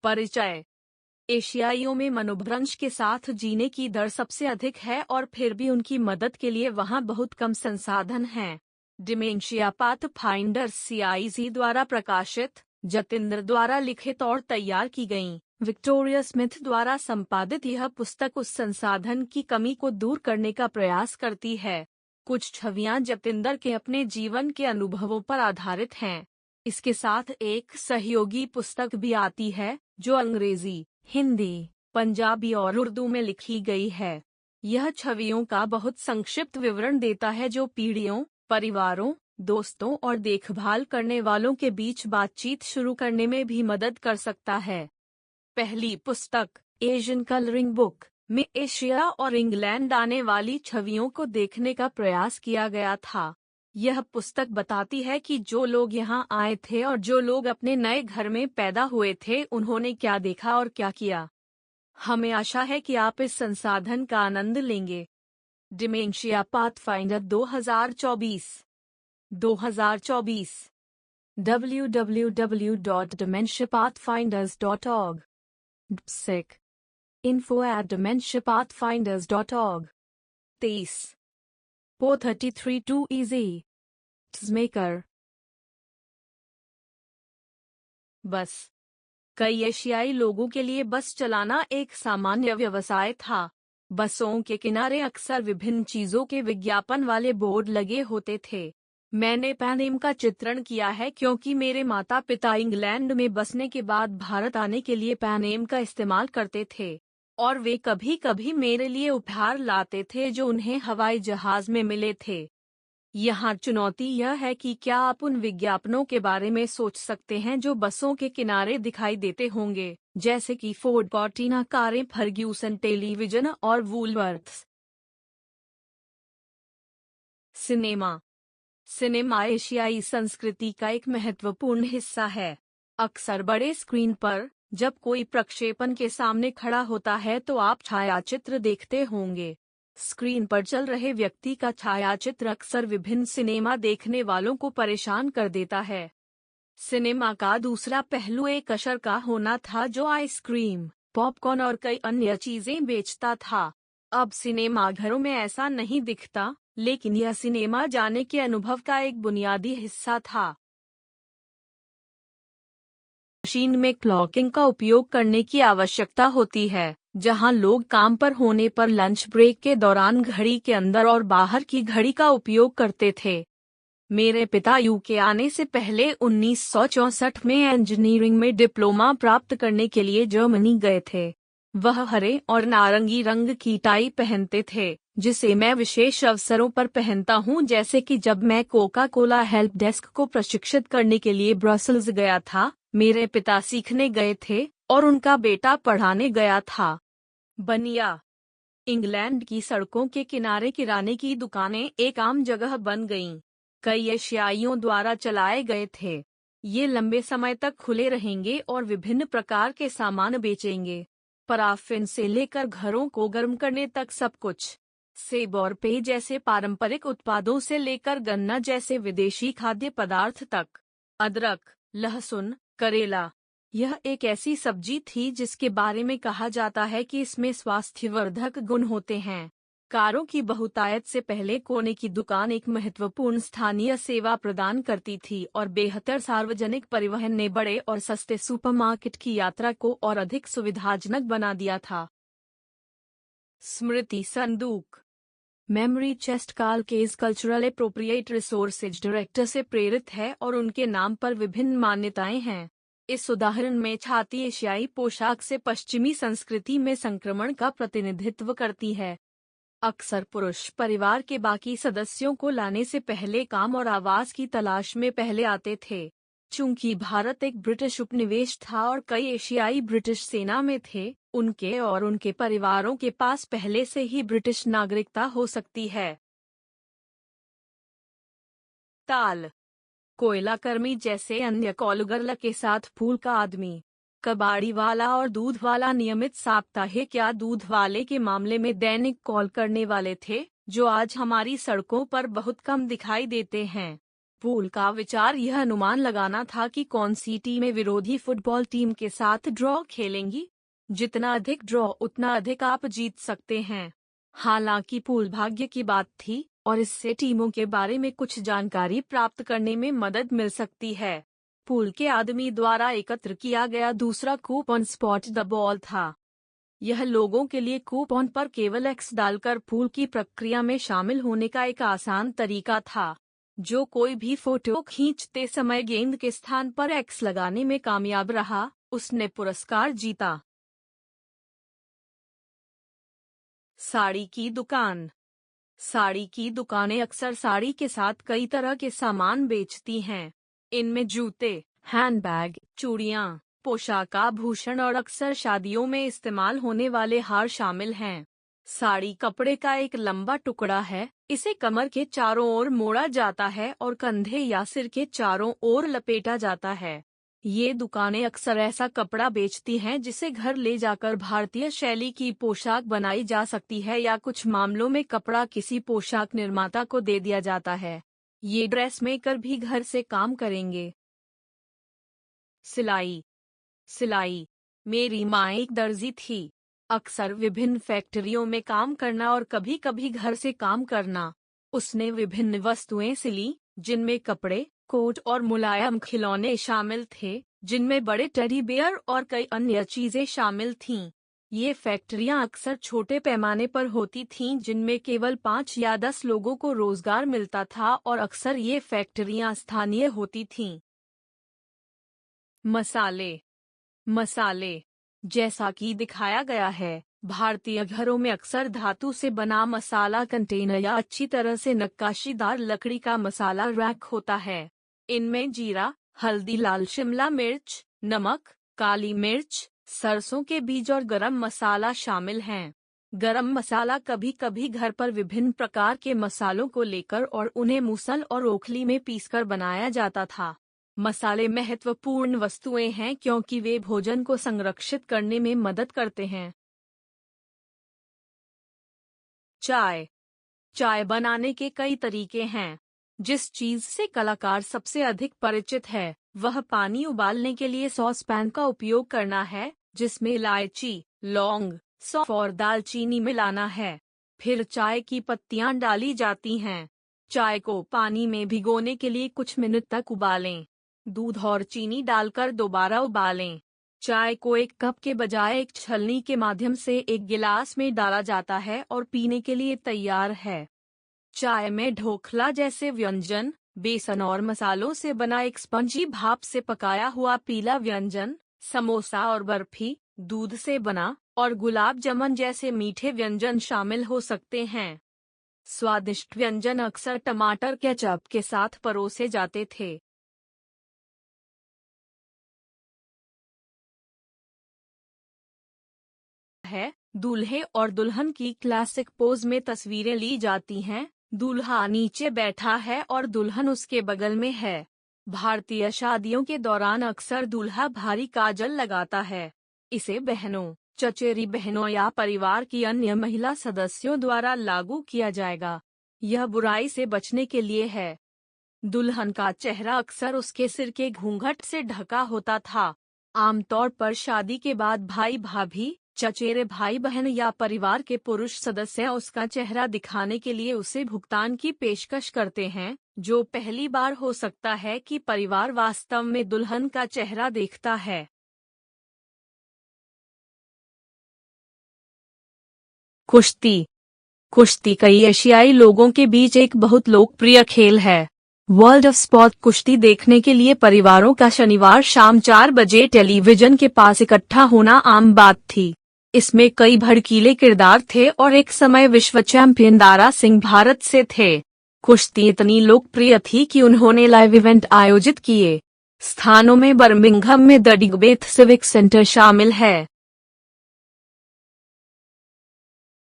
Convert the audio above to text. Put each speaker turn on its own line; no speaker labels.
परिचय। एशियाइयों में मनोभ्रंश के साथ जीने की दर सबसे अधिक है और फिर भी उनकी मदद के लिए वहाँ बहुत कम संसाधन हैं। डिमेंशिया पाथफाइंडर CIZ द्वारा प्रकाशित, जतिंद्र द्वारा लिखित और तैयार की गई, विक्टोरिया स्मिथ द्वारा संपादित यह पुस्तक उस संसाधन की कमी को दूर करने का प्रयास करती है। कुछ छवियां जतिंदर के अपने जीवन के अनुभवों पर आधारित हैं। इसके साथ एक सहयोगी पुस्तक भी आती है जो अंग्रेजी, हिंदी, पंजाबी और उर्दू में लिखी गई है। यह छवियों का बहुत संक्षिप्त विवरण देता है जो पीढ़ियों, परिवारों, दोस्तों और देखभाल करने वालों के बीच बातचीत शुरू करने में भी मदद कर सकता है। पहली पुस्तक, एशियन कलरिंग बुक, में एशिया और इंग्लैंड आने वाली छवियों को देखने का प्रयास किया गया था। यह पुस्तक बताती है कि जो लोग यहाँ आए थे और जो लोग अपने नए घर में पैदा हुए थे उन्होंने क्या देखा और क्या किया। हमें आशा है कि आप इस संसाधन का आनंद लेंगे। Dementia pathfinder 2024 www.dementiapathfinders.org Sick. info@dementiapathfinders.org 23 433 2 easy Maker। बस। कई एशियाई लोगों के लिए बस चलाना एक सामान्य व्यवसाय था। बसों के किनारे अक्सर विभिन्न चीजों के विज्ञापन वाले बोर्ड लगे होते थे। मैंने पैन एम का चित्रण किया है क्योंकि मेरे माता पिता इंग्लैंड में बसने के बाद भारत आने के लिए पैन एम का इस्तेमाल करते थे और वे कभी कभी मेरे लिए उपहार लाते थे जो उन्हें हवाई जहाज में मिले थे। यहाँ चुनौती यह है कि क्या आप उन विज्ञापनों के बारे में सोच सकते हैं जो बसों के किनारे दिखाई देते होंगे, जैसे कि फोर्ड कॉर्टिना कारें, फर्ग्यूसन टेलीविजन और वूलवर्थ्स। सिनेमा। सिनेमा एशियाई संस्कृति का एक महत्वपूर्ण हिस्सा है। अक्सर बड़े स्क्रीन पर जब कोई प्रक्षेपण के सामने खड़ा होता है तो आप छायाचित्र देखते होंगे। स्क्रीन पर चल रहे व्यक्ति का छायाचित्र अक्सर विभिन्न सिनेमा देखने वालों को परेशान कर देता है। सिनेमा का दूसरा पहलू एक अशर का होना था जो आइसक्रीम, पॉपकॉर्न और कई अन्य चीजें बेचता था। अब सिनेमा घरों में ऐसा नहीं दिखता, लेकिन यह सिनेमा जाने के अनुभव का एक बुनियादी हिस्सा था। मशीन में क्लॉकिंग का उपयोग करने की आवश्यकता होती है, जहां लोग काम पर होने पर लंच ब्रेक के दौरान घड़ी के अंदर और बाहर की घड़ी का उपयोग करते थे। मेरे पिता यूके आने से पहले 1964 में इंजीनियरिंग में डिप्लोमा प्राप्त करने के लिए जर्मनी गए थे। वह हरे और नारंगी रंग की टाई पहनते थे, जिसे मैं विशेष अवसरों पर पहनता हूं, जैसे कि जब मैं कोका कोला हेल्प डेस्क को प्रशिक्षित करने के लिए ब्रसेल्स गया था। मेरे पिता सीखने गए थे और उनका बेटा पढ़ाने गया था। बनिया। इंग्लैंड की सड़कों के किनारे किराने की दुकानें एक आम जगह बन गईं। कई एशियाइयों द्वारा चलाए गए थे। ये लंबे समय तक खुले रहेंगे और विभिन्न प्रकार के सामान बेचेंगे। पराफिन से लेकर घरों को गर्म करने तक सब कुछ। सेब और पेय जैसे पारंपरिक उत्पादों से लेकर गन्ना जैसे विदेशी खाद्य पदार्थ तक। अदरक, लहसुन, करेला। यह एक ऐसी सब्जी थी जिसके बारे में कहा जाता है कि इसमें स्वास्थ्यवर्धक गुण होते हैं। कारों की बहुतायत से पहले कोने की दुकान एक महत्वपूर्ण स्थानीय सेवा प्रदान करती थी और बेहतर सार्वजनिक परिवहन ने बड़े और सस्ते सुपरमार्केट की यात्रा को और अधिक सुविधाजनक बना दिया था। स्मृति संदूक। Memory chest Karl Cage cultural appropriate resources director से प्रेरित है और उनके नाम पर विभिन्न मान्यताएं हैं। इस उदाहरण में छाती एशियाई पोशाक से पश्चिमी संस्कृति में संक्रमण का प्रतिनिधित्व करती है। अक्सर पुरुष परिवार के बाकी सदस्यों को लाने से पहले काम और आवास की तलाश में पहले आते थे। चूंकि भारत एक ब्रिटिश उपनिवेश था और कई एशियाई ब्रिटिश सेना में थे, उनके और उनके परिवारों के पास पहले से ही ब्रिटिश नागरिकता हो सकती है। ताल। कोयला कर्मी जैसे अन्य कॉलगर्ल के साथ फूल का आदमी। कबाड़ी वाला और दूध वाला नियमित साप्ताहिक या दूध वाले के मामले में दैनिक कॉल करने वाले थे, जो आज हमारी सड़कों पर बहुत कम दिखाई देते हैं। पूल का विचार यह अनुमान लगाना था कि कौन सी टीमें विरोधी फुटबॉल टीम के साथ ड्रॉ खेलेंगी। जितना अधिक ड्रॉ उतना अधिक आप जीत सकते हैं। हालांकि पूल भाग्य की बात थी और इससे टीमों के बारे में कुछ जानकारी प्राप्त करने में मदद मिल सकती है। पूल के आदमी द्वारा एकत्र किया गया दूसरा कूपन स्पॉट द बॉल था। यह लोगों के लिए कूपन पर केवल एक्स डालकर पूल की प्रक्रिया में शामिल होने का एक आसान तरीका था। जो कोई भी फोटो खींचते समय गेंद के स्थान पर एक्स लगाने में कामयाब रहा, उसने पुरस्कार जीता। साड़ी की दुकान। साड़ी की दुकानें अक्सर साड़ी के साथ कई तरह के सामान बेचती हैं। इनमें जूते, हैंडबैग, चूड़ियां, पोशाक आभूषण और अक्सर शादियों में इस्तेमाल होने वाले हार शामिल हैं। साड़ी कपड़े का एक लंबा टुकड़ा है। इसे कमर के चारों ओर मोड़ा जाता है और कंधे या सिर के चारों ओर लपेटा जाता है। ये दुकानें अक्सर ऐसा कपड़ा बेचती हैं जिसे घर ले जाकर भारतीय शैली की पोशाक बनाई जा सकती है या कुछ मामलों में कपड़ा किसी पोशाक निर्माता को दे दिया जाता है। ये ड्रेस मेकर भी घर से काम करेंगे। सिलाई। सिलाई। मेरी माँ एक दर्जी थी। अक्सर विभिन्न फैक्ट्रियों में काम करना और कभी-कभी घर से काम करना। उसने विभिन्न वस्तुएं सिली, जिनमें कपड़े, कोट और मुलायम खिलौने शामिल थे, जिनमें बड़े टेडी बेयर और कई अन्य चीजें शामिल थीं। ये फैक्ट्रियां अक्सर छोटे पैमाने पर होती थीं, जिनमें केवल 5 या 10 लोगों को रोजगार मिलता था और अक्सर ये फैक्ट्रियां स्थानीय होती थीं। मसाले। मसाले। जैसा कि दिखाया गया है, भारतीय घरों में अक्सर धातु से बना मसाला कंटेनर या अच्छी तरह से नक्काशीदार लकड़ी का मसाला रैक होता है। इनमें जीरा, हल्दी, लाल शिमला मिर्च, नमक, काली मिर्च, सरसों के बीज और गरम मसाला शामिल हैं। गरम मसाला कभी कभी घर पर विभिन्न प्रकार के मसालों को लेकर और उन्हें मूसल और ओखली में पीसकर बनाया जाता था। मसाले महत्वपूर्ण वस्तुएं हैं क्योंकि वे भोजन को संरक्षित करने में मदद करते हैं। चाय। चाय बनाने के कई तरीके हैं। जिस चीज से कलाकार सबसे अधिक परिचित है, वह पानी उबालने के लिए सॉस पैन का उपयोग करना है, जिसमें इलायची, लौंग, सौंफ और दालचीनी मिलाना है। फिर चाय की पत्तियां डाली जाती हैं। चाय को पानी में भिगोने के लिए कुछ मिनट तक उबालें। दूध और चीनी डालकर दोबारा उबालें। चाय को एक कप के बजाय एक छलनी के माध्यम से एक गिलास में डाला जाता है और पीने के लिए तैयार है। चाय में ढोकला जैसे व्यंजन, बेसन और मसालों से बना एक स्पंजी भाप से पकाया हुआ पीला व्यंजन, समोसा और बर्फी, दूध से बना और गुलाब जामुन जैसे मीठे व्यंजन शामिल हो सकते हैं। स्वादिष्ट व्यंजन अक्सर टमाटर केचप के साथ परोसे जाते थे। दूल्हे और दुल्हन की क्लासिक पोज में तस्वीरें ली जाती हैं। दूल्हा नीचे बैठा है और दुल्हन उसके बगल में है। भारतीय शादियों के दौरान अक्सर दूल्हा भारी काजल लगाता है। इसे बहनों, चचेरी बहनों या परिवार की अन्य महिला सदस्यों द्वारा लागू किया जाएगा। यह बुराई से बचने के लिए है। दुल्हन का चेहरा अक्सर उसके सिर के घूंघट से ढका होता था। आमतौर पर शादी के बाद भाई भाभी, चचेरे भाई बहन या परिवार के पुरुष सदस्य उसका चेहरा दिखाने के लिए उसे भुगतान की पेशकश करते हैं, जो पहली बार हो सकता है कि परिवार वास्तव में दुल्हन का चेहरा देखता है। कुश्ती। कुश्ती कई एशियाई लोगों के बीच एक बहुत लोकप्रिय खेल है। वर्ल्ड ऑफ स्पोर्ट कुश्ती देखने के लिए परिवारों का शनिवार शाम 4 बजे टेलीविजन के पास इकट्ठा होना आम बात थी। इसमें कई भड़कीले किरदार थे और एक समय विश्व चैंपियन दारा सिंह भारत से थे। कुश्ती इतनी लोकप्रिय थी कि उन्होंने लाइव इवेंट आयोजित किए। स्थानों में बर्मिंघम में द डिग्बेथ सिविक सेंटर शामिल है।